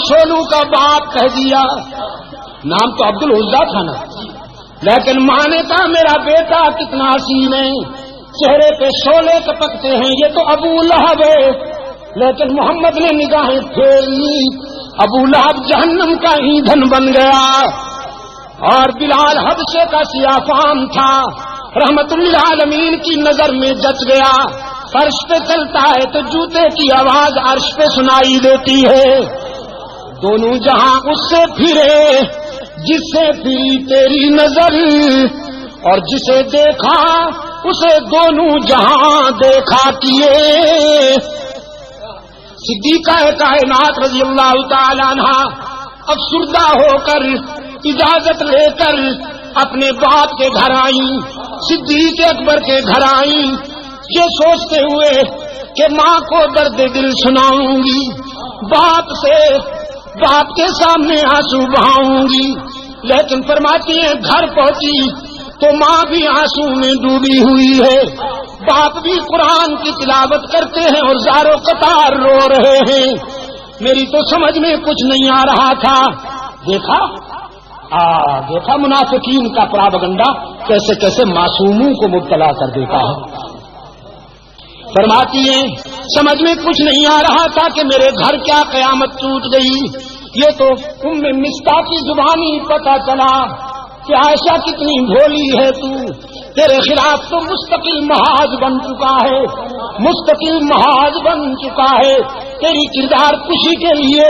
شولو کا باپ کہہ دیا، نام تو عبد العزا تھا نا، لیکن ماں نے کہا میرا بیٹا کتنا حسین ہے، چہرے پہ شولے کپکتے ہیں، یہ تو ابو لہب ہے۔ لیکن محمد نے نگاہیں پھیر لی، ابو لہب جہنم کا ایندھن بن گیا، اور بلال حبشے کا سیافام تھا، رحمت للعالمین کی نظر میں جچ گیا۔ فرش پہ چلتا ہے تو جوتے کی آواز عرش پہ سنائی دیتی ہے۔ دونوں جہاں اس سے پھرے جس سے پھری تیری نظر، اور جسے دیکھا اسے دونوں جہاں دیکھا کیے۔ صدیقہ کائنات رضی اللہ تعالی عنہا افسردہ ہو کر اجازت لے کر اپنے باپ کے گھر آئیں، صدیق اکبر کے گھر آئیں، یہ سوچتے ہوئے کہ ماں کو درد دل سناؤں گی، باپ کے سامنے آنسو بہاؤں گی، لیکن فرماتی ہیں گھر پہنچی تو ماں بھی آنسو میں ڈوبی ہوئی ہے، باپ بھی قرآن کی تلاوت کرتے ہیں اور زارو قطار رو رہے ہیں۔ میری تو سمجھ میں کچھ نہیں آ رہا تھا۔ دیکھا منافقین کا پراپگنڈا کیسے کیسے معصوموں کو مبتلا کر دیتا ہے۔ فرماتی ہیں سمجھ میں کچھ نہیں آ رہا تھا کہ میرے گھر کیا قیامت ٹوٹ گئی۔ یہ تو ام مصطح کی زبانی پتہ چلا کہ عائشہ کتنی بھولی ہے تو، تیرے خلاف تو مستقل محاذ بن چکا ہے، مستقل محاذ بن چکا ہے۔ تیری کردار کشی کے لیے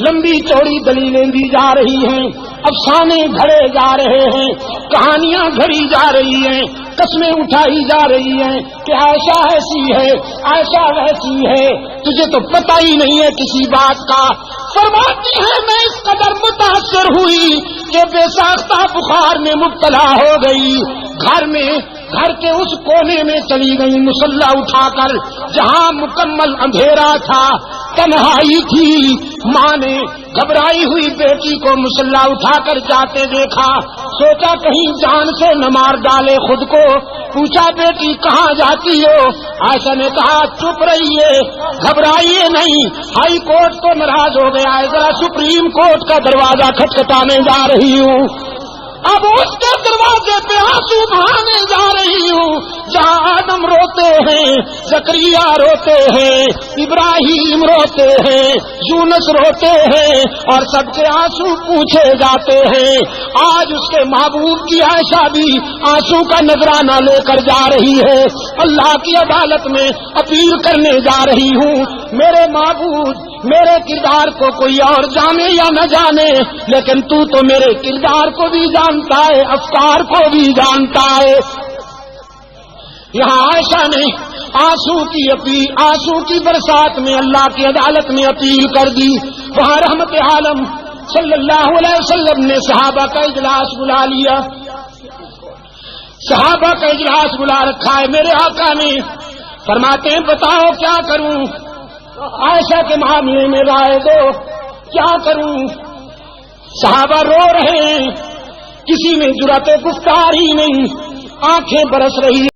لمبی چوڑی دلیلیں دی جا رہی ہیں، افسانے گھڑے جا رہے ہیں، کہانیاں گھڑی جا رہی ہیں، قسمیں اٹھائی جا رہی ہیں کہ عائشہ ایسی ہے، عائشہ ویسی ہے، تجھے تو پتہ ہی نہیں ہے کسی بات کا۔ فرماتی ہے میں اس قدر متاثر ہوئی کہ بے ساختہ بخار میں مبتلا ہو گئی، گھر کے اس کونے میں چلی گئی مصلی اٹھا کر جہاں مکمل اندھیرا تھا، تنہائی تھی۔ ماں نے گھبرائی ہوئی بیٹی کو مصلی اٹھا کر جاتے دیکھا، سوچا کہیں جان سے نہ مار ڈالے خود کو، پوچھا بیٹی کہاں جاتی ہو؟ عائشہ نے کہا چپ رہیے، گھبرائیے نہیں، ہائی کورٹ تو ناراض ہو گیا ہے، ذرا سپریم کورٹ کا دروازہ کھٹکھٹانے جا رہی ہوں، اب اس کے دروازے پہ آنسو بہانے جا رہی ہوں جہاں آدم روتے ہیں، زکریا روتے ہیں، ابراہیم روتے ہیں، یونس روتے ہیں، اور سب کے آنسو پوچھے جاتے ہیں۔ آج اس کے محبوب کی عائشہ بھی آنسو کا نذرانہ لے کر جا رہی ہے، اللہ کی عدالت میں اپیل کرنے جا رہی ہوں، میرے معبود میرے کردار کو کوئی اور جانے یا نہ جانے، لیکن تو میرے کردار کو بھی جانتا ہے، افکار کو بھی جانتا ہے۔ یہاں عائشہ نے آنسو کی برسات میں اللہ کی عدالت میں اپیل کر دی۔ وہاں رحمت عالم صلی اللہ علیہ وسلم نے صحابہ کا اجلاس بلا لیا، صحابہ کا اجلاس بلا رکھا ہے۔ میرے آقا نے فرماتے ہیں بتاؤ کیا کروں، عائشہ کے معاملے میں رائے دو، کیا کروں؟ صحابہ رو رہے ہیں، کسی میں جرأت گفتار ہی نہیں، آنکھیں برس رہی